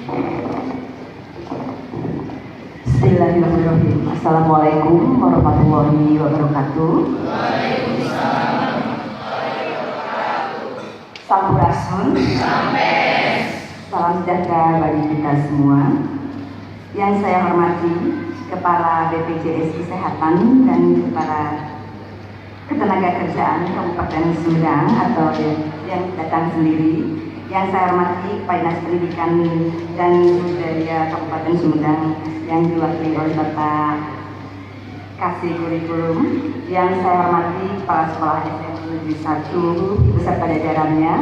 Bismillahirrahmanirrahim. Assalamualaikum warahmatullahi wabarakatuh. Sampurasun. Salam sejahtera bagi kita semua. Yang saya hormati Kepala BPJS Kesehatan dan Kepala Ketenagakerjaan Kabupaten Sumedang atau yang datang sendiri. Yang saya hormati Kepala Dinas Pendidikan dan Budaya Kabupaten Sumedang yang diwakili oleh Bapak Kasih Kurikulum. Yang saya hormati Kepala Sekolah SMA Negeri 1 beserta jajarannya.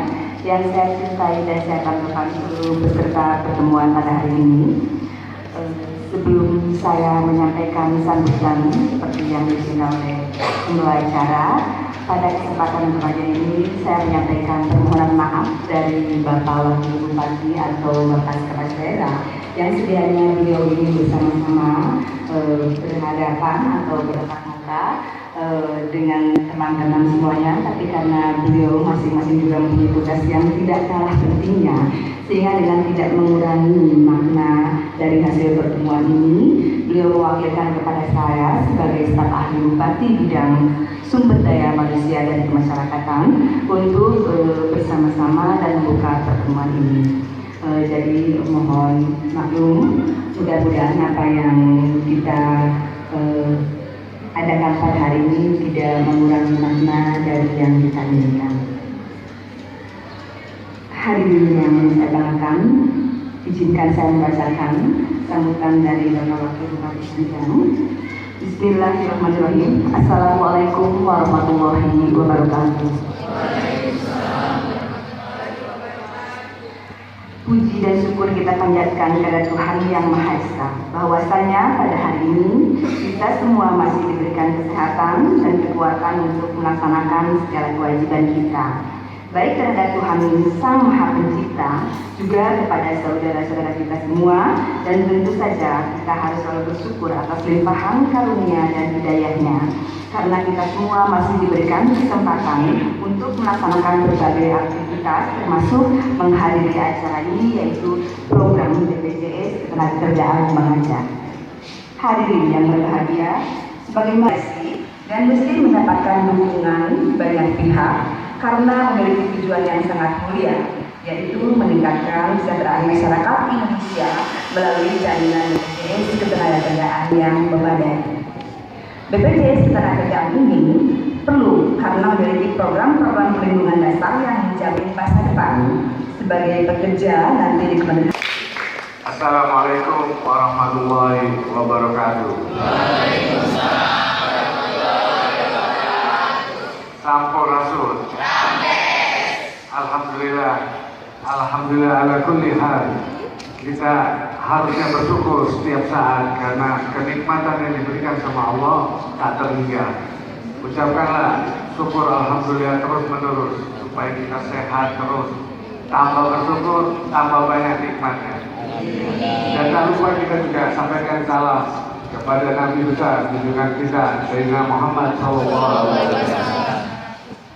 Yang saya cintai dan saya banggakan seluruh peserta pertemuan pada hari ini. Sebelum saya menyampaikan sambutan seperti yang disampaikan oleh pembawa acara, pada kesempatan berbahagia ini saya menyampaikan permohonan maaf dari Bapak Wakil Bupati atau Bapak Sekretaris Daerah yang sedianya beliau ini bersama-sama berhadapan atau bertatap muka dengan teman-teman semuanya, tapi karena beliau masing-masing juga mempunyai tugas yang tidak kalah pentingnya, sehingga dengan tidak mengurangi makna dari hasil pertemuan ini, beliau mewakilkan kepada saya sebagai staf ahli Bupati bidang sumber daya manusia dan kemasyarakatan untuk bersama-sama dan membuka pertemuan ini. Jadi mohon maklum, mudah-mudahan apa yang kita adakan pada hari ini tidak mengurangi makna dari yang kita inginkan. Hari ini yang saya banggakan, izinkan saya membacakan sambutan dari Bapak Wakil Bupati Sumedang. Bismillahirrahmanirrahim. Assalamualaikum warahmatullahi wabarakatuh. Puji dan syukur kita panjatkan kepada Tuhan Yang Maha Esa, bahwasanya pada hari ini kita semua masih diberikan kesehatan dan kekuatan untuk melaksanakan segala kewajiban kita, baik terhadap Tuhan Sang Maha Pencipta, juga kepada saudara-saudara kita semua, dan tentu saja kita harus selalu bersyukur atas limpahan karunia dan hidayahnya, karena kita semua masih diberikan kesempatan untuk melaksanakan berbagai aktivitas, termasuk menghadiri acara ini, yaitu program BPJS Ketenagakerjaan Mengajar. Hadirin yang berbahagia, sebagai mahasiswa dan mesti mendapatkan dukungan banyak pihak karena memiliki tujuan yang sangat mulia, yaitu meningkatkan kesejahteraan masyarakat Indonesia melalui jaminan BPJS Ketenagakerjaan yang memadai. BPJS Ketenagakerjaan ini perlu karena memiliki program-program perlindungan dasar yang menjamin masa depan sebagai pekerja nanti di Kementerian. Assalamualaikum warahmatullahi wabarakatuh. Waalaikumsalam warahmatullahi wabarakatuh. Sampurasun. Alhamdulillah. Alhamdulillah ala kulli hal. Kita harusnya bersyukur setiap saat karena kenikmatan yang diberikan sama Allah tak terhingga. Ucapkanlah syukur alhamdulillah terus menerus supaya kita sehat terus. Tambah bersyukur, tambah banyak nikmatnya. Dan tak lupa kita juga sampaikan salam kepada Nabi besar junjungan kita Sayyidina Muhammad SAW.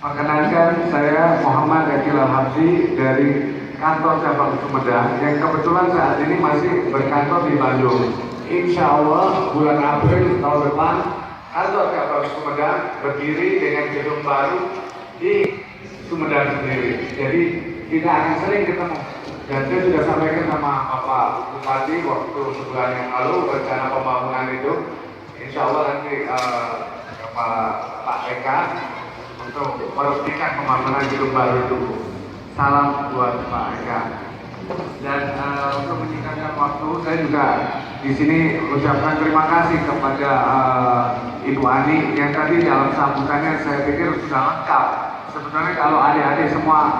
Perkenalkan, saya Muhammad Akil Al-Habsyi dari kantor cabang Sumedang yang kebetulan saat ini masih berkantor di Bandung. Insya Allah bulan April tahun depan kantor cabang Sumedang berdiri dengan gedung baru di Sumedang sendiri. Jadi kita akan sering ketemu. Dan saya sudah sampaikan sama Bapak Bupati waktu sebulan yang lalu rencana pembangunan itu. Insya Allah nanti Pak Eka untuk meresmikan pembangunan gedung baru itu. Salam buat Pak Eka. Dan untuk menyingkatkan waktu, saya juga di sini ucapkan terima kasih kepada Ibu Ani yang tadi dalam sambutannya saya pikir sudah lengkap. Sebetulnya kalau adik-adik semua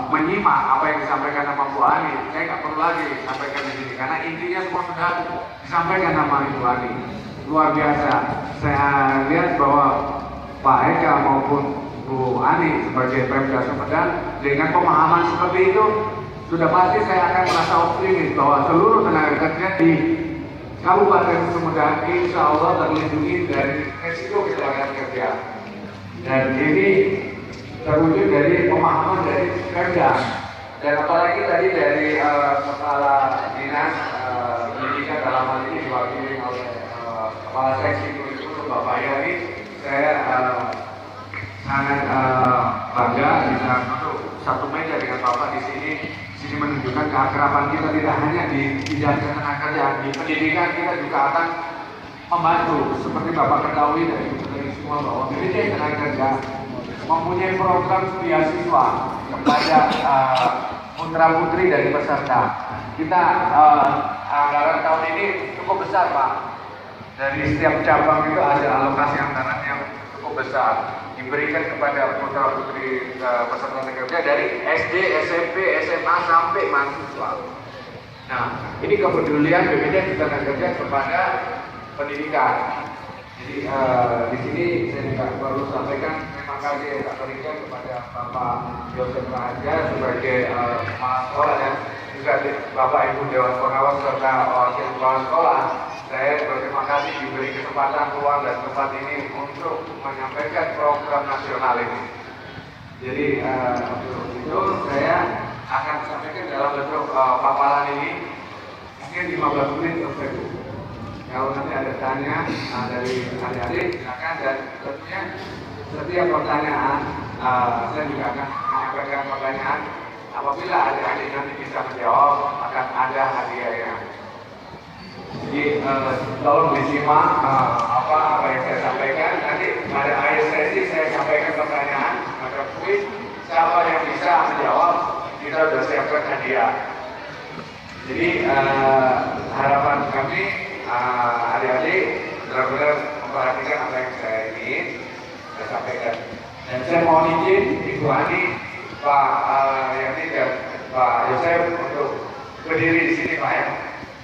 menyimak apa yang disampaikan sama Bu Ani, saya nggak perlu lagi sampaikan di sini karena intinya semua sudah disampaikan sama Ibu Ani. Luar biasa. Saya lihat bahwa Pak Eka maupun Bu Ani sebagai Pemda Sumedang dengan pemahaman seperti itu sudah pasti saya akan merasa optimis bahwa seluruh tenaga kerja di Kabupaten Sumedang insya Allah terlindungi dari resiko kecelakaan kerja. Dan ini terwujud dari pemahaman dari Pemda. Dan apalagi tadi dari Kepala sini menunjukkan keakraban kita tidak hanya di bidang ketenagakerjaan, di pendidikan kita juga akan membantu. Seperti Bapak ketahui dari semua bahwa BPJS Tenaga mempunyai program beasiswa kepada putra putri dari peserta. Kita anggaran tahun ini cukup besar, Pak. Dari setiap cabang itu ada alokasi anggaran yang cukup besar diberikan kepada putra putri peserta kerja dari SD, SMP, SMA sampai mahasiswa. Nah, ini kepedulian BPJS Tenaga kepada pendidikan. Jadi di sini saya juga perlu sampaikan terima kasih tak terhingga kepada Bapak Yosef Raja sebagai kepala sekolah dan juga Bapak Ibu Dewan Pengawas serta wakil kepala sekolah. Saya berterima kasih diberi kesempatan ruang dan tempat ini untuk menyampaikan program nasional ini. Jadi untuk itu saya akan sampaikan dalam bentuk paparan ini mungkin 15 menit selesai. Kalau nanti ada tanya dari adik-adik, silakan, dan tentunya setiap pertanyaan saya juga akan menyampaikan pertanyaan. Apabila adik-adik nanti bisa menjawab, akan ada hadiahnya. Jadi tolong disimak apa yang saya sampaikan. Nanti pada akhir sesi saya sampaikan pertanyaan, maka kuis siapa yang bisa menjawab kita sudah siapkan hadiah. Jadi harapan kami adik-adik benar-benar memperhatikan apa yang saya ingin saya sampaikan. Dan saya mohon izin Ibu Ani, Pak Yani dan Pak Yosef untuk berdiri di sini, Pak, ya,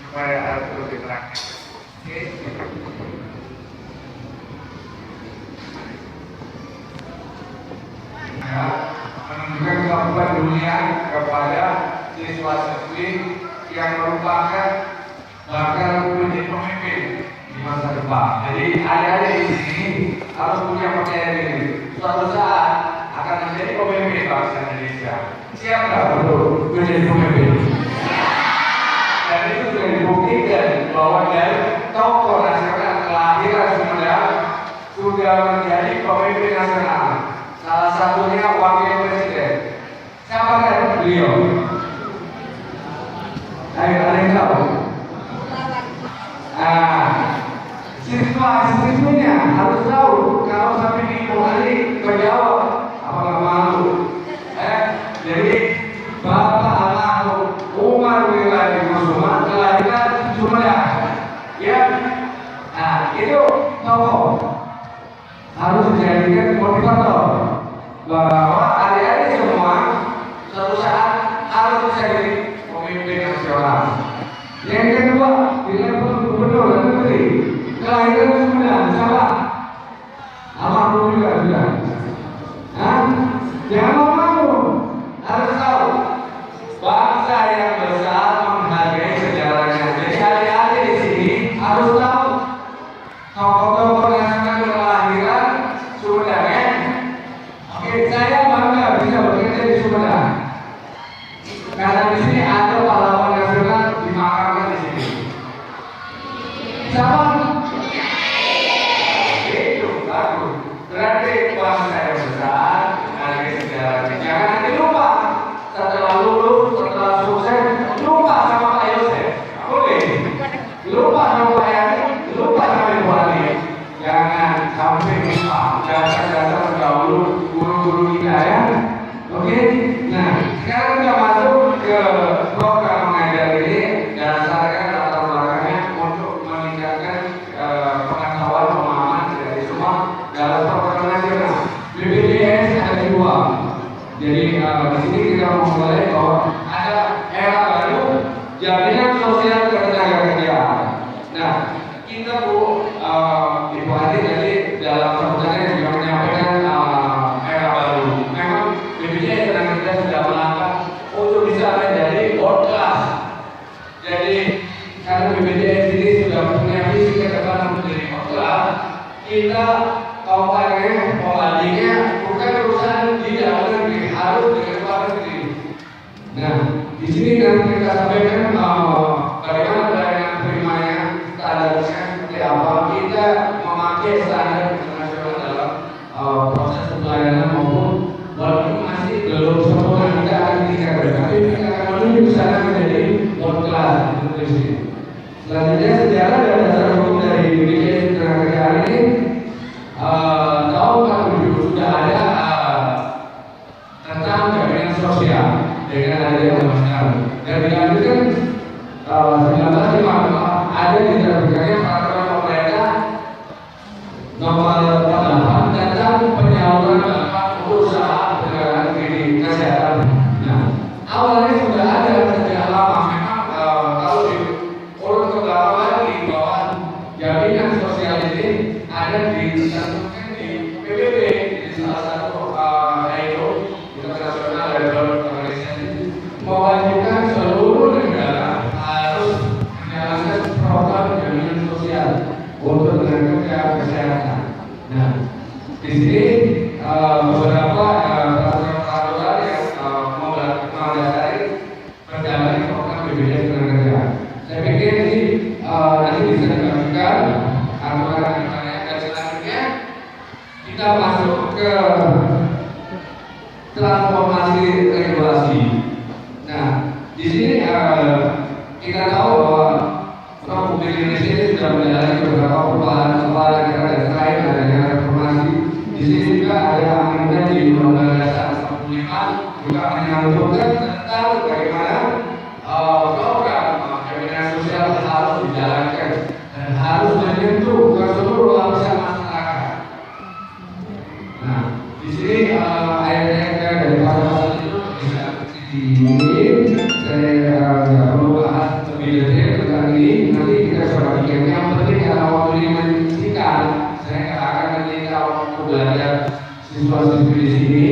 supaya lebih terang. Oke. Ya, menunjukkan kepedulian kepada siswa-siswi yang merupakan bakal menjadi pemimpin di masa depan. Jadi adik-adik di sini harus punya percaya diri. Suatu saat akan menjadi pemimpin bangsa Indonesia. Siap nggak untuk menjadi pemimpin? Dan itu sudah dibuktikan bahwa dari tokoh nasional kelahiran Sumedang sudah menjadi pemimpin nasional. Salah satunya wakil presiden. Siapa kan beliau? Ayo, ada yang tahu? Siswa-siswinya harus tahu. Kalau sampai Ibu Ani menjawab, apa nggak malu? Jadi Bapak almarhum Umar Wiladi Kusuma kelahiran Sumedang, ya. Nah, itu tokoh harus dijadikan motivator bahwa adik-adik semua suatu saat harus bisa jadi pemimpin nasional. Yang kedua, di level gubernur dan menteri kelahiran Sumedang, siapa? Almarhum juga sudah. Jangan malu, harus tahu bangsa yang besar menghargai sejarahnya. Jadi adik-adik di sini harus tahu tokoh-tokoh nasional kelahiran Sumedang, ya. Oke, saya bangga bisa bekerja di Sumedang karena di sini ada pahlawan nasional dimakamkan di sini. Siapa? Itu bagus. Berarti bangsa yang besar menghargai sejarahnya. Jangan nanti lupa setelah lulus, setelah sukses, lupa sama Pak Yosef. Boleh. Lupa sama Pak Yani, lupa sama Ibu Ani. Jangan sampai lupa jasa-jasa terdahulu guru-guru kita, ya. Oke. Nah, sekarang kita masuk ke program mengajar ini. Dasarkan latar belakangnya untuk meningkatkan pengetahuan pemahaman dari semua dalam program nasional. BPJS ada dua. Jadi di sini kita memulai bahwa ada era baru, jaminan sosial ketenagakerjaan. Nah, kita Ibu Adi tadi dalam sambutannya juga menyampaikan era baru. Memang BPJS Tenaga sudah melangkah untuk bisa menjadi world class. Jadi karena BPJS ini sudah punya visi ke depan menjadi world class, kita pembandingnya bukan urusan di dalam negeri, harus di luar negeri. Nah, di sini nanti kita sampaikan bagaimana pelayanan primanya, standarnya seperti apa. Kita memakai standar internasional dalam proses pelayanan maupun walaupun masih belum sempurna, kita akan tingkatkan. Tapi kita sini. Selanjutnya sejarah dan dasar hukum dari BPJS Ketenagakerjaan ini tahun 2000 sudah ada tentang jaminan sosial dengan adanya undang-undang dan dilanjutkan 1955 ada di terbitkannya peraturan pemerintah nomor 8 tentang penyaluran bantuan usaha penyelenggaraan kredit kesehatan. Nah, awalnya sudah ada sejak lama. Memang kalau diurut ke belakang lagi bahwa jaminan sosial ini ada dicantumkan di PBB, di salah satu ILO International Labour Organization mewajibkan seluruh negara harus menjalankan program jaminan sosial untuk tenaga kesehatan. Nah, di sini beberapa peraturan yang mendasari berjalannya program BPJS Ketenagakerjaan. Saya pikir ini nanti bisa dilakukan aturan-aturannya dan selanjutnya kita masuk ke transformasi regulasi. Nah, di sini kita tahu bahwa Republik Indonesia ini sudah menjalani beberapa perubahan kepala negara dan selain adanya reformasi. Di sini juga ada amandemen di Undang-Undang Dasar 45 juga menyangkutkan tentang bagaimana program jaminan sosial harus dijalankan dan harus menyentuh ke seluruh lapisan masyarakat. Nah, di sini ayat-ayatnya dari pasal itu bisa ini saya nggak perlu bahas lebih detail tentang ini. Nanti kita coba bikin. Yang penting karena waktu ini menyisikan, saya nggak akan menyita waktu belajar siswa-siswi di sini.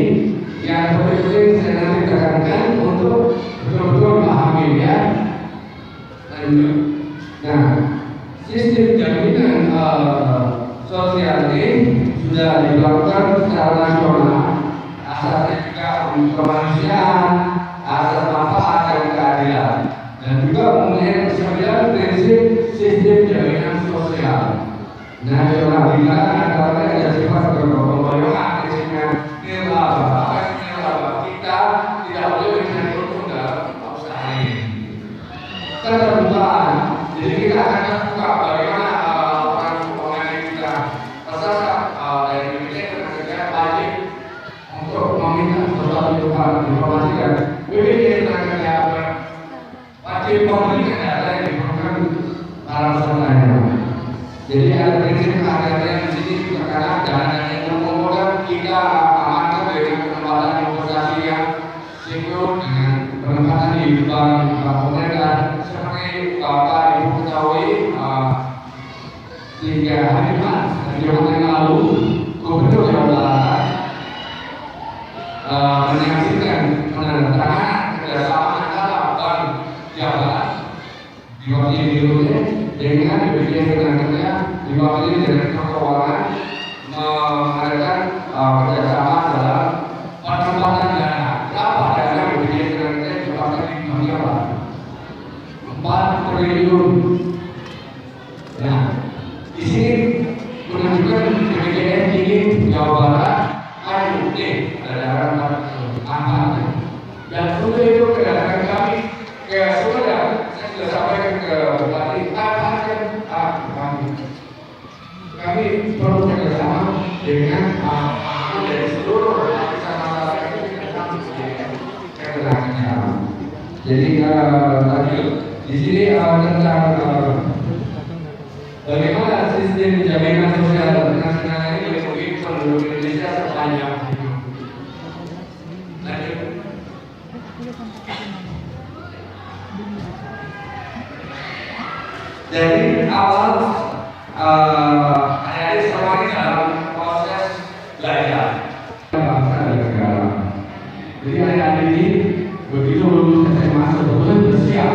Yang penting saya nanti tekankan untuk betul-betul memahami ya. Lanjut. Nah, sistem jaminan sosial ini sudah dilakukan secara nasional. Asasnya juga untuk kemanusiaan, asas manfaat dan keadilan, dan juga mempunyai 9 prinsip sistem jaminan sosial nasional. Di mana antaranya ada sifat kegotong-royongan, prinsipnya nirlaba. Kita tidak boleh mencari untung dalam usaha ini. Keterbukaan. Jadi kita akan terbuka bagaimana orang yang kita peserta dari BPJS Ketenagakerjaan wajib untuk meminta sesuatu informasi dan BPJS Ketenagakerjaan wajib memberikan data yang diperlukan para pesertanya. Jadi ada prinsip keadilan di sini juga karena dana yang mengumpulkan kita amankan dari penempatan investasi yang sinkron dengan penempatan di bank pemerintah. Seperti Bapak Ibu ketahui 3 hari Jumat yang lalu Gubernur Jawa Barat menyaksikan penandatanganan kerjasama antara Bank Jabar diwakili Dirutnya dengan BPJS Ketenagakerjaan diwakili Direktur Keuangan mengadakan kerjasama dalam penempatan dana. Berapa dana BPJS Ketenagakerjaan dipakai di Bank Jabar? 4 triliun. Nah, di sini menunjukkan BPJS ingin Jawa Barat maju nih ada angka. Dan untuk itu kedatangan kami ke Sumedang, saya sudah sampaikan ke Bupati kami perlu kerjasama dengan dari seluruh lapisan masyarakat itu kita kami ketenagakerjaan. Jadi lanjut di sini tentang bagaimana sistem jaminan sosial nasional ini melindungi penduduk Indonesia sepanjang hidup. Lanjut. Dari awal adik-adik semua ini dalam proses belajar bangsa dan negara. Jadi adik-adik ini begitu lulus SMA sebetulnya bersiap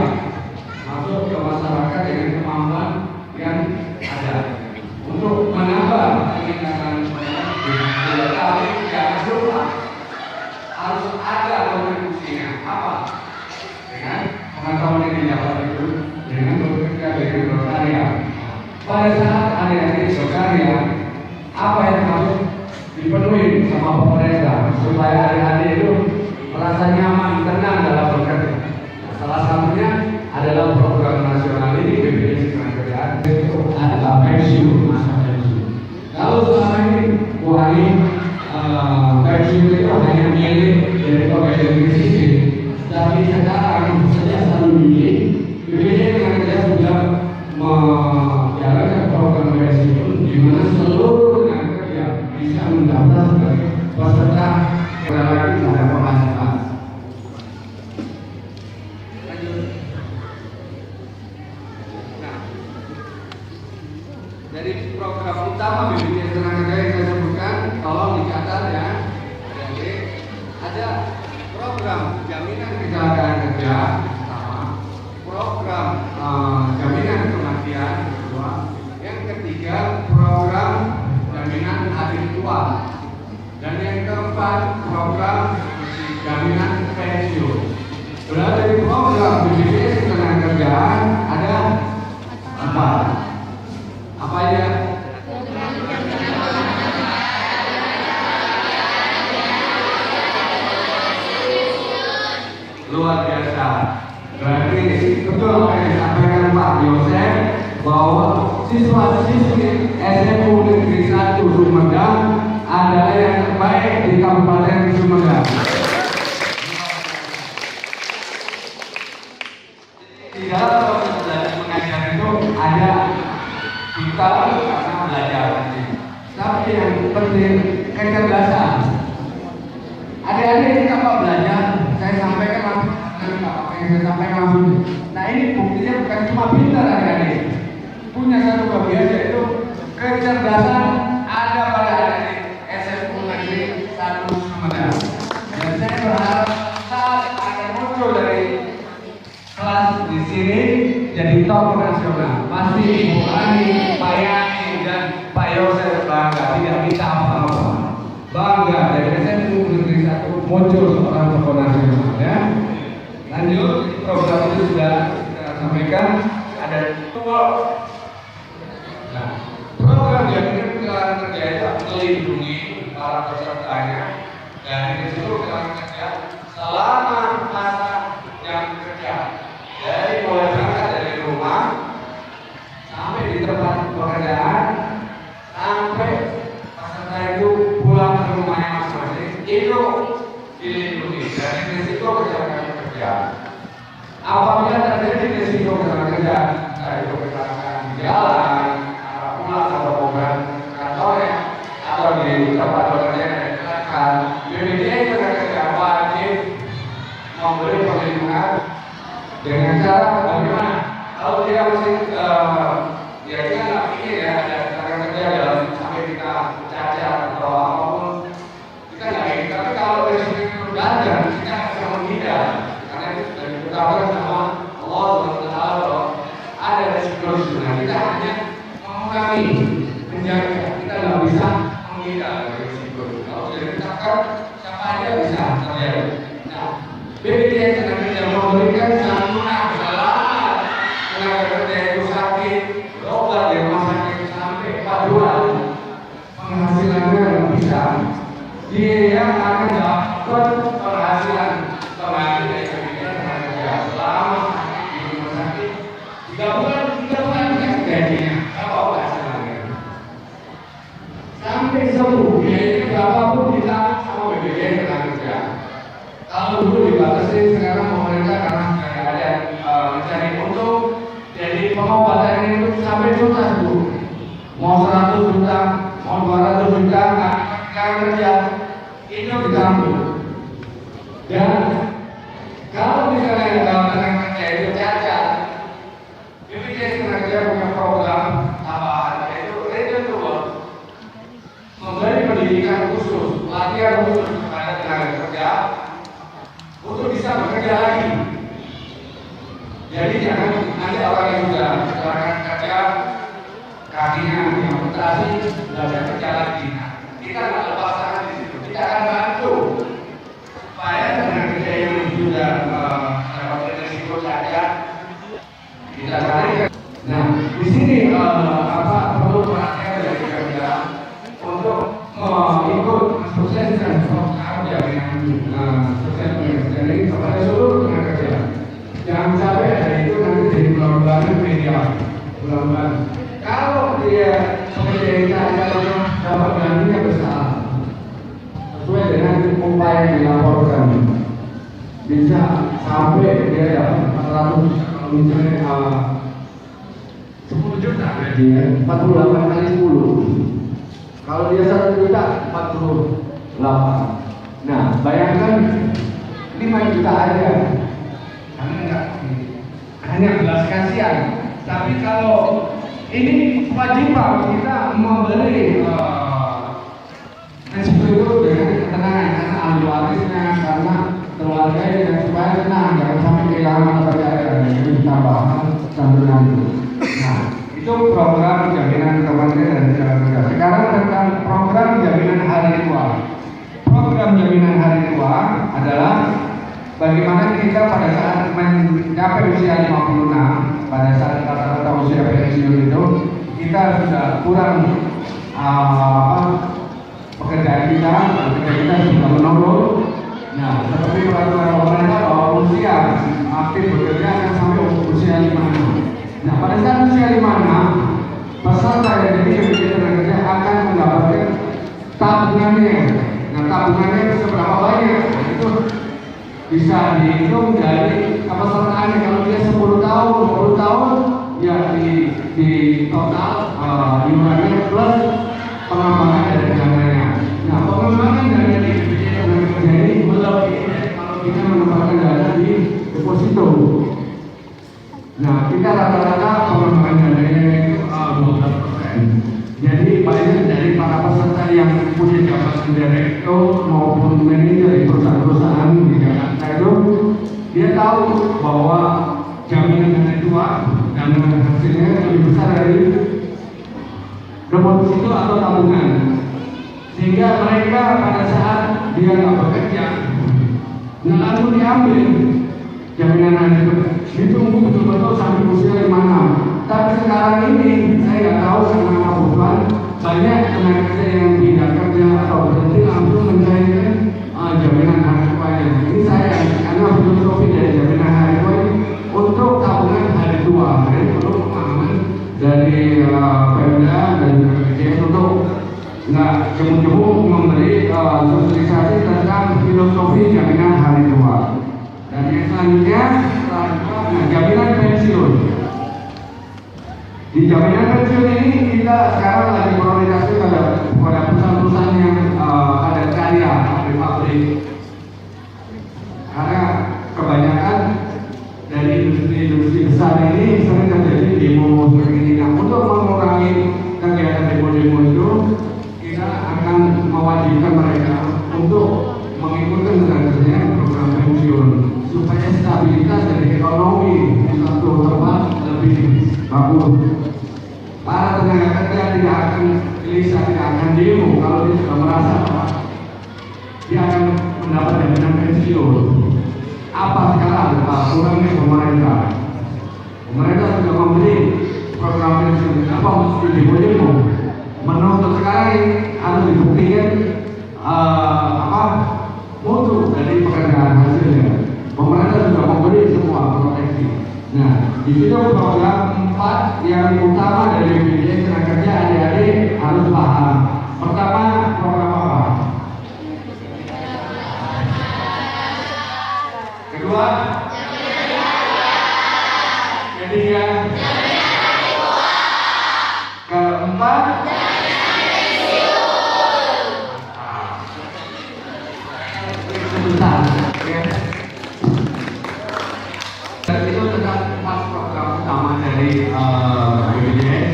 masuk ke masyarakat dengan kemampuan yang ada untuk menambah peningkatan tapi jangan lupa harus ada kontribusinya apa dengan pengetahuan yang didapat itu dengan bekerja dengan berkarya. Pada saat adik-adik berkarya, apa yang harus dipenuhi sama pemerintah supaya adik-adik itu merasa nyaman, tenang dalam bekerja. Salah satunya adalah program nasional program utama BPJS Tenaga yang saya sebutkan, tolong dicatat ya. Jadi ada program jaminan kecelakaan kerja pertama, program jaminan kematian kedua, yang ketiga program jaminan hari tua, dan yang keempat program jaminan pensiun. Berarti dari program BPJS Ketenagakerjaan ada 4. Apa aja? Luar biasa. Berarti betul apa yang disampaikan Pak Yosef bahwa siswa-siswi SMU Negeri 1 Sumedang adalah yang terbaik di Kabupaten Sumedang. Di dalam proses belajar mengajar itu ada kita karena belajar nanti. Tapi yang penting kecerdasan. Adik-adik ini apa belajar? Saya sampaikan langsung apa yang saya sampaikan langsung. Nah ini buktinya bukan cuma pintar adik-adik, punya satu kelebihan yaitu kecerdasan ada pada adik-adik SMU Negeri 1 Sumedang. Dan saya berharap saat akan muncul dari kelas di sini jadi tokoh nasional. Pasti Ibu Ani, Pak Yani, dan Pak Yosef bangga, tidak minta apa-apa. Bangga dari SMU Negeri 1 muncul seorang tokoh nasional ya. Lanjut, program itu sudah kita sampaikan ada 2. Nah, program jaminan kecelakaan kerja itu melindungi para pesertanya dari risiko kecelakaan kerja selama masa jam kerja. Dari mulai berangkat dari rumah sampai di tempat pekerjaan sampai peserta itu pulang ke rumahnya masing-masing itu dilindungi dari risiko kecelakaan kerja. Apabila terjadi risiko kecelakaan kerja, entah itu kecelakaan di jalan, pulang atau bukan kantornya atau di tempat bekerja yang kecelakaan, BPJS Tenaga wajib memberi perlindungan dengan cara bagaimana? Kalau dia masih ya kita nggak pikir ya ada tenaga kerja dalam sampai kita cacat atau apapun kita nggak ingin. Tapi kalau resiko itu datang kita bisa menghindar karena itu sudah diketahui sama Allah SWT ada resiko di sana. Kita hanya mengurangi, menjaga. Kita nggak bisa menghindar dari resiko. Kalau sudah ditetapkan siapa aja bisa terjadi. Nah, BPJS Tenaga memberikan santunan selama tenaga kerja itu sakit, berobat di rumah sakit sampai 4 bulan, penghasilannya bisa. Dia akan dapat penghasilan kembali dari BPJS Tenaga Kerja selama di rumah sakit 3 bulan bisa gajinya, apa penghasilannya sampai sembuh. Biayanya berapapun ditanggung sama BPJS Tenaga Kerja. Kalau dulu dibatasi, sekarang pemerintah karena sudah ada mencari untung, jadi pengobatan itu sampai tuntas Bu. Mau 100 juta, mau 200 juta, nggak kerja itu ditanggung. Dan kalau misalnya tenaga kerja itu cacat, BPJS Tenaga Kerja punya program tambahan yaitu return to work, memberi pendidikan khusus, latihan khusus kepada tenaga kerja untuk bisa bekerja lagi. Jadi jangan nanti orang yang sudah kecelakaan kerja kakinya yang mutasi sudah bisa kerja lagi. Nah, kita nggak lepas tangan di situ. Kita akan bantu supaya tenaga kerja yang sudah dapat risiko cacat kita tarik. Nah, di sini perlu perhatian dari kerja untuk ikut mensukseskan program jaminan sosial dari kepada seluruh tenaga kerja. Jangan sampai ada itu nanti jadi bulan-bulanan media bulan-bulan. Kalau dia pekerja kita dapat gantinya besar sesuai dengan upaya yang dilaporkan, bisa sampai dia dapat 400 kalau misalnya 10 juta gajinya 48 kali 10. Kalau dia 1 juta 48. Nah, bayangkan 5 juta aja. Karena enggak hanya belas kasihan. Tapi kalau ini kewajiban kita memberi resiko itu dengan ketenangan karena ahli warisnya, karena keluarga dan supaya tenang, jangan sampai kehilangan kepercayaan. Itu ditambahkan santunan itu. Nah, itu program jaminan kementerian dan jalan kerja. Sekarang tentang program jaminan hari tua. Program jaminan hari tua adalah bagaimana kita pada saat mencapai usia 56, pada saat rata-rata usia pensiun itu, kita sudah kurang pekerjaan kita sudah menurun. Nah, seperti peraturan pemerintah bahwa usia aktif bekerja akan sampai usia 56. Nah, pada saat usia 56, peserta yang jadi kegiatan kerja akan mendapatkan tabungannya. Nah, tabungannya seberapa banyak? Nah, itu bisa dihitung dari kepesertaannya. Kalau dia 10 tahun, 20 tahun, ya di total iurannya plus pengembangan dari dananya. Nah, pengembangan dana di kegiatan kerja ini melebihi kalau kita menempatkan dana di deposito. Nah, kita rata-rata pengembangan dananya itu 12%. Jadi banyak dari para peserta yang punya jabatan direktur maupun manajer di perusahaan-perusahaan di Jakarta itu, dia tahu bahwa jaminan dana tua dan hasilnya lebih besar dari deposito atau tabungan, sehingga mereka pada saat dia nggak bekerja, nggak lalu diambil jaminan hari itu, ditunggu betul-betul sampai usia 56. Tapi sekarang ini saya nggak tahu karena kebutuhan banyak tenaga kerja yang tidak kerja atau berhenti langsung mencairkan jaminan hari tuanya. Ini saya karena filosofi dari jaminan hari tua ini untuk tabungan hari tua. Jadi perlu pemahaman dari Pemda dan BPJS untuk nggak jemu-jemu memberi sosialisasi tentang filosofi jaminan hari tua. Dan yang selanjutnya, jaminan pensiun. Di jaminan pensiun ini kita sekarang lagi prioritasnya pada perusahaan-perusahaan yang ada karya, ada pabrik. Karena kebanyakan dari industri besar ini sering terjadi demo seperti ini. Nah, untuk mengurangi kegiatan demo-demo itu, kita akan mewajibkan mereka untuk mengikutkan dengan program pensiun supaya stabilitas dari ekonomi di satu tempat lebih bagus. Para tenaga kerja tidak akan gelisah, tidak akan demo kalau dia sudah merasa bahwa dia akan mendapat jaminan pensiun. Apa sekarang kurangnya pemerintah? Pemerintah sudah memberi program pensiun. Apa mesti demo-demo? Menuntut sekarang harus dibuktikan mutu dari pekerjaan hasilnya. Pemerintah sudah memberi semua proteksi. Nah, di situ program 4 yang utama dari BPJS Tenaga Kerja adik-adik harus paham. Pertama, program apa? Kedua, ketiga, keempat, besar, ya. Dan itu tentang 4 program utama dari BPJS.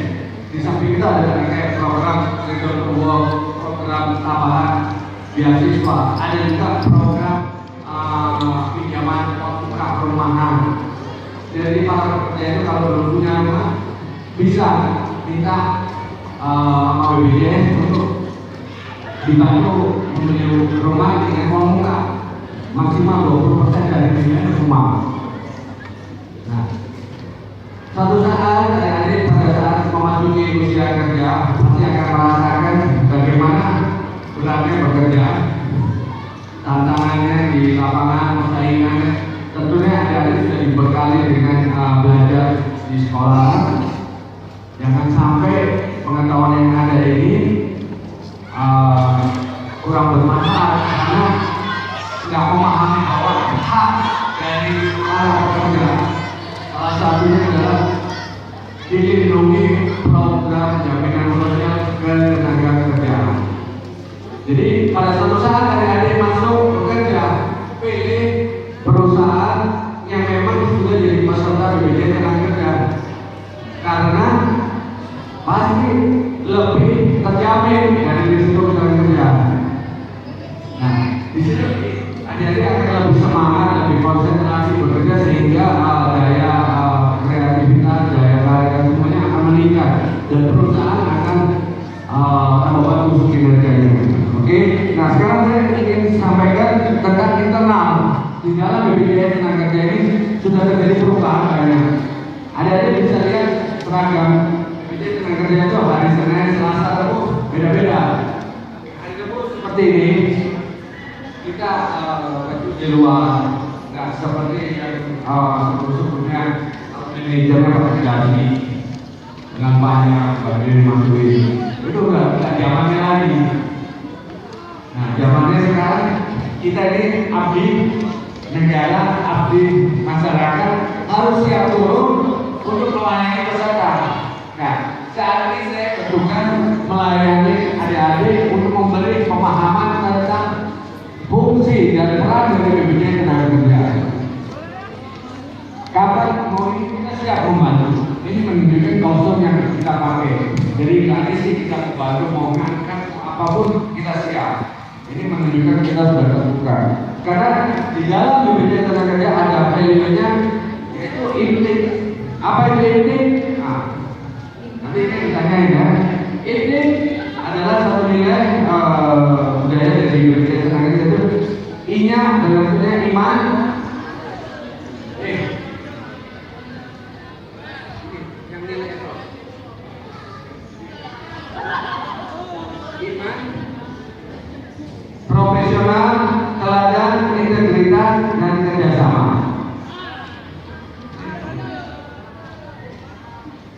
Di samping itu ada kayak program Return to Work, program tambahan beasiswa, ada juga program pinjaman untuk perumahan. Jadi para pekerja itu kalau belum punya rumah bisa minta sama BPJS untuk dibantu membeli rumah dengan uang muka maksimal 20% dari biaya rumah. Nah, suatu saat adik-adik pada saat memasuki usia kerja pasti akan merasakan bagaimana beratnya bekerja, tantangannya di lapangan, persaingannya. Tentunya adik-adik sudah dibekali dengan belajar di sekolah. Jangan sampai pengetahuan yang ada ini kurang bermanfaat karena nggak memahami bahwa hak dari para pekerja salah satunya adalah dilindungi program jaminan sosial ketenaga kerjaan. Jadi pada suatu saat adik-adik masuk bekerja, pilih perusahaan yang memang sudah jadi peserta BPJS Tenaga Kerja, karena dan perusahaan akan tambah bagus kinerjanya. Oke, nah sekarang saya ingin sampaikan tentang internal. Di dalam BPJS Tenaga Kerja ini sudah terjadi perubahan banyak. Ada bisa lihat seragam BPJS Tenaga Kerja itu hari Senin, Selasa, Rabu beda-beda. Hari Rabu seperti ini, kita baju di luar, nggak seperti yang sebelumnya manajernya pakai gaji dengan banyak baju dimasukin. Itu nggak zamannya lagi. Nah, zamannya sekarang kita ini abdi negara, abdi masyarakat, harus siap turun untuk melayani peserta. Nah, saat ini saya bertugas melayani adik-adik untuk memberi pemahaman tentang fungsi dan peran dari BPJS Tenaga Kerja. Kapan mau ini kita siap membantu. Ini menunjukkan kostum yang kita pakai. Jadi tadi sih kita bantu mau ngangkat apapun kita siap. Ini menunjukkan kita sudah terbuka. Karena di dalam BPJS Tenaga Kerja ada value-nya, yaitu intik. Apa itu intik? Nah, nanti ini ditanyain ya. Intik adalah satu nilai budaya dari BPJS Tenaga Kerja itu. I-nya dalam artinya iman. Yang nilai itu. Iman, profesional, teladan, integritas, dan kerjasama.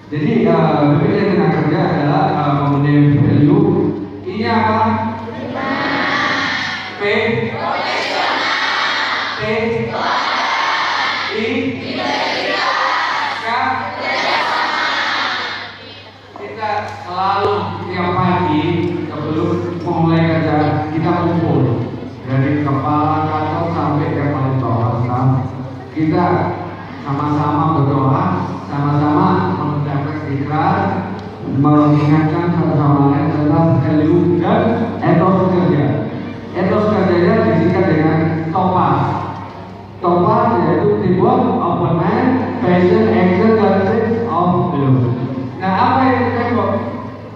Jadi BPJS Tenaga Kerja adalah memenuhi value. I-nya apa? P, T, I, K. Kita selalu tiap pagi sebelum memulai kerja kita kumpul dari kepala kantor sampai yang paling bawah. Kita sama-sama berdoa, sama-sama mengucapkan ikhlas, mengingatkan satu sama lain tentang value dan etos kerja. Etos kerjanya disingkat dengan TOPAS. TOPAS yaitu teamwork, openness, passion, action, dan sense of belonging. Nah, apa yang teamwork?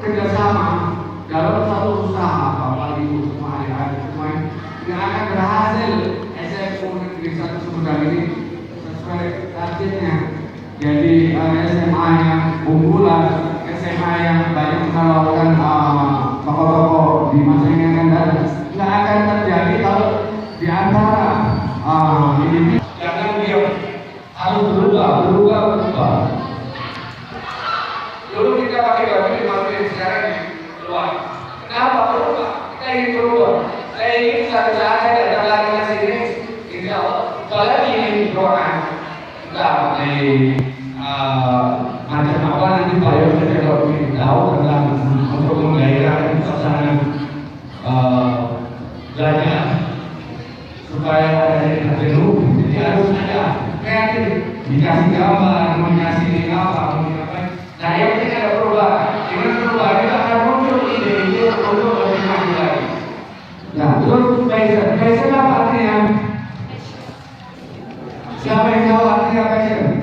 Kerjasama dalam satu usaha, bapak ibu semua adik-adik semua yang akan berhasil SMU Negeri 1 Sumedang ini sesuai targetnya. Jadi SMA yang unggulan, SMA yang banyak menawarkan tokoh-tokoh di masa yang akan datang, nggak akan terjadi kalau di antara ini jangan dia harus berubah. Dulu kita pakai baju dimasukin, sekarang keluar. Kenapa berubah? Kita ingin berubah. Saya ingin suatu saat saya datang lagi ke sini, insya Allah. Soalnya ingin doa, enggak pakai macam apa nanti Pak Yos saja kalau ingin tahu tentang untuk menggairahkan suasana belajar supaya ada jenuh. Jadi harus ada kreatif, dikasih gambar, dikasih apa. Nah, yang penting ada perubahan. Dengan perubahan itu akan muncul ide-ide untuk lebih maju lagi. Nah, terus passion apa artinya? Siapa yang tahu artinya passion?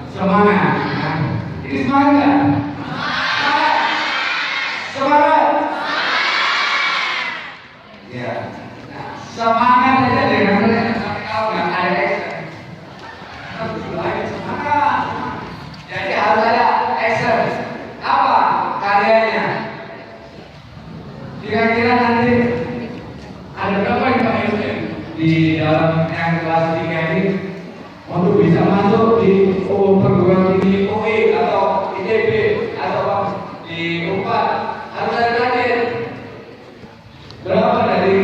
Semangat. Nah, ini semangat. Semangat. Ya. Nah, semangat aja dengan kalau nggak ada action. Semangat. Jadi harus ada action. Apa karyanya? Kira-kira nanti ada berapa yang Pak Yus di dalam yang kelas 3 ini untuk bisa masuk di perguruan tinggi UI atau ITB atau di UNPAD harus ada target. Berapa dari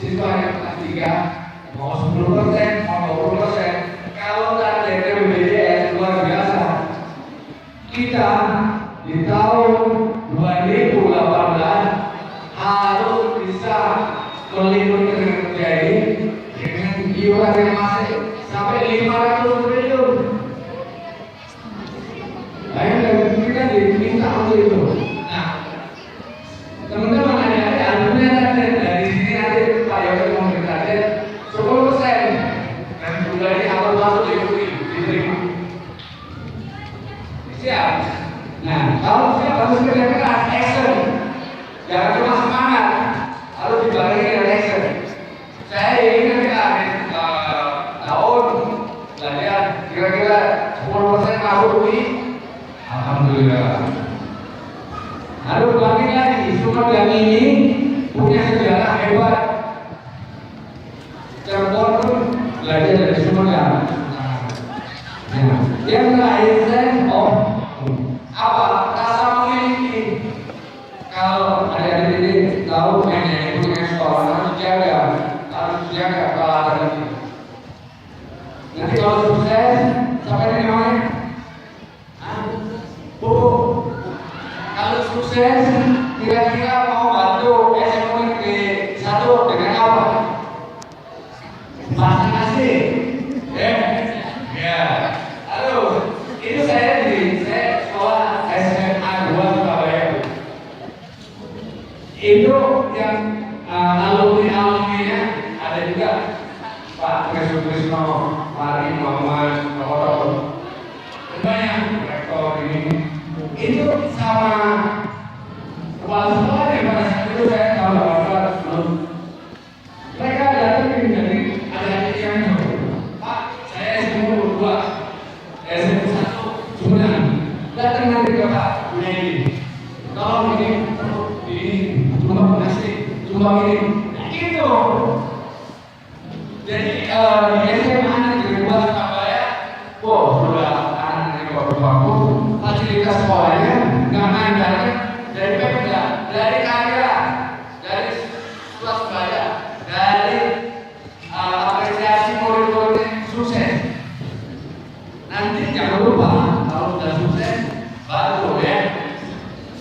siswa yang kelas 3? Mau 10%, mau 20%. Kalau targetnya BPJS luar biasa, kita di tahun 2018 harus bisa melindungi tenaga kerja ini dengan iuran yang masih sampai 500 triliun. Bayangkan kita diminta untuk itu. Nah, teman-teman ada alumni target dari sini nanti Pak Yos mau target 10% dan sudah ini awal masuk di UI diterima. Kalau saya harus kerja keras, action. Jangan cuma semangat, harus dibarengi dengan action. Saya ingin tahun belajar kira-kira 10% masuk UI. Alhamdulillah. Harus bangkit lagi. Sumedang ini punya sejarah hebat. Cirebon pun belajar dari Sumedang. Yang terakhir saya apa rasa memiliki. Kalau ada di sini tahu yang punya sekolah harus jaga peralatan ini. Nanti kalau sukses sampai di mana? Kalau sukses kira-kira mau bantu SMU Negeri 1 dengan apa? Masih nasi, ya. Halo, itu saya sekolah SMA 2 Surabaya. Itu yang alumni-alumninya ada juga Pak Trisno, Pak Muhammad, Pak Otto, banyak rektor ini. Itu sama kepala sekolah yang pada saat itu saya tahu bahwa mereka datang dari adik-adik yang Pak, saya SMU 2, SMU 1, Sumedang. Datang nanti ke Pak Bunedi. Tolong ini sumbang nasi, sumbang ini. Nah, gitu. Jadi di SMA Negeri 2 Surabaya, sudah anak-anak bagus, fasilitas sekolahnya nggak main dari Pemda, dari Kagera, dari Swasembada, dari apresiasi murid-murid sukses. Nanti jangan lupa kalau sudah sukses baru ya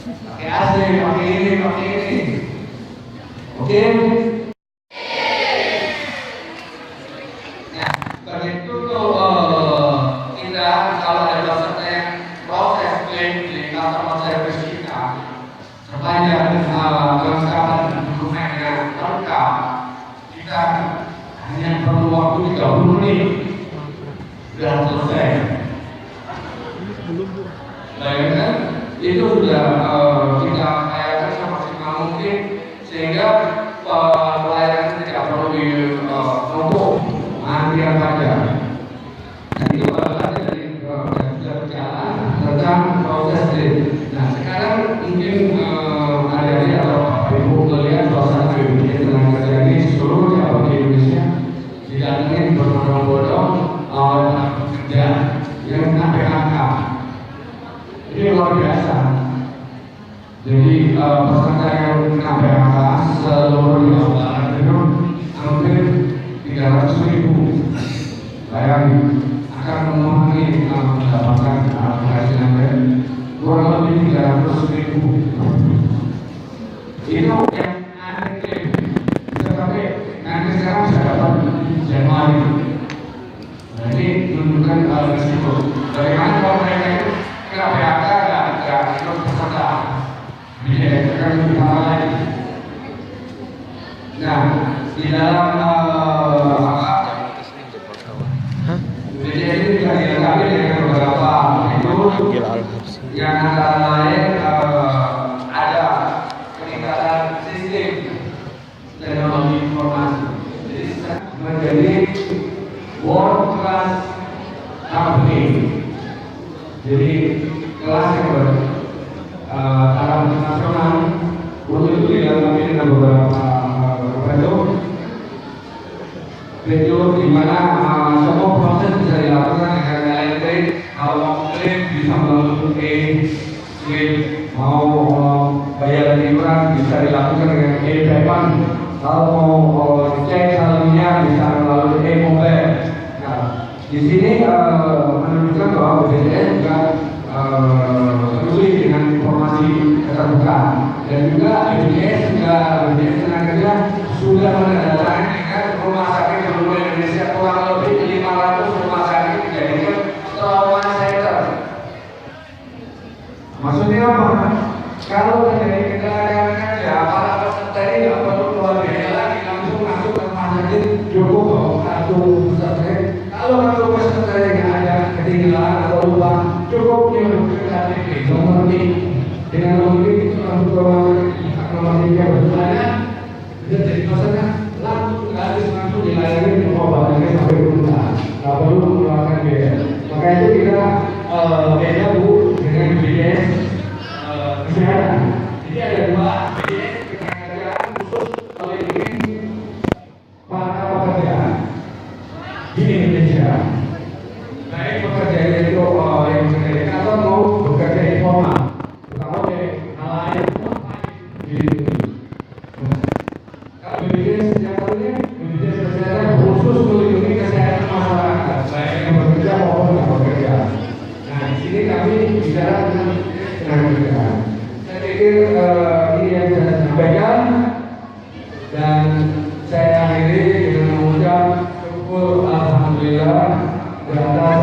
pakai AC, pakai ini. Oke. Nah, karena itu kita kalau ada peserta yang proses klaim di customer service kita sepanjang kelengkapan dokumen yang lengkap, kita hanya perlu waktu 30 menit sudah selesai. Bayangkan itu sudah kita upayakan semaksimal mungkin sehingga pelayanan tidak perlu ditumpuk antrian panjang. Dan itu adalah dari sudah berjalan tentang proses ini. Nah sekarang mungkin adik-adik atau Bapak Ibu melihat suasana BPJS Tenaga ini seluruh cabang di Indonesia didatengin berbondong-bondong kerja yang kena PHK. Ini luar biasa. Jadi peserta yang kena PHK seluruh Jawa Barat itu hampir 300.000. Bayangin akan memenuhi mendapatkan penghasilan kurang lebih 300.000. Itu yang aneh. Tetapi nanti sekarang bisa dapat Januari. Nah ini menunjukkan risiko. Bagaimana kalau mereka itu kena PHK nggak ikut peserta? Bisa akan lebih lama lagi. Nah di dalam BPJS ini juga dilengkapi dengan beberapa fitur yang antara lain ada peningkatan sistem teknologi informasi. Jadi menjadi world class company. Jadi kelas yang bertaraf internasional. Untuk itu dilengkapi dengan beberapa fitur di mana semua proses bisa dilakukan dengan elektrik. Kalau mau klaim bisa melalui mau bayar iuran bisa dilakukan dengan e-payment. Kalau mau cek saldonya bisa melalui e-mobile. Nah, di sini menunjukkan bahwa BPJS juga peduli dengan informasi keterbukaan dan juga BPJS Tenaga sudah menandatangani dengan rumah sakit seluruh Indonesia kurang lebih 500 rumah sakit dijadikan trauma center. Maksudnya apa? Kalau terjadi kecelakaan kerja, para peserta ini nggak perlu keluar biaya lagi, langsung masuk ke rumah sakit cukup kartu peserta. Kalau kartu peserta yang ada ketinggalan atau lupa, cukup diunduhkan KTP nomor dengan memiliki akromatika berselanjutnya bisa jadi masalah langsung gratis langsung dilayani pengobatannya sampai tuntas, nggak perlu mengeluarkan biaya. Maka itu kita beda bu dengan BPJS kesehatan. Jadi ada dua BPJS ketenagakerjaan khusus kalau ini para pekerja di Indonesia. Baik pekerja itu yang bekerja di kantor mau bekerja informal, terutama di nelayan di kalau BPJS yang satunya BPJS kesehatan khusus melindungi kesehatan masyarakat baik yang bekerja maupun yang bekerja. Nah di sini kami bicara tentang ketenagakerjaan. Saya pikir ini yang saya sampaikan dan saya akhiri dengan mengucap syukur alhamdulillah atas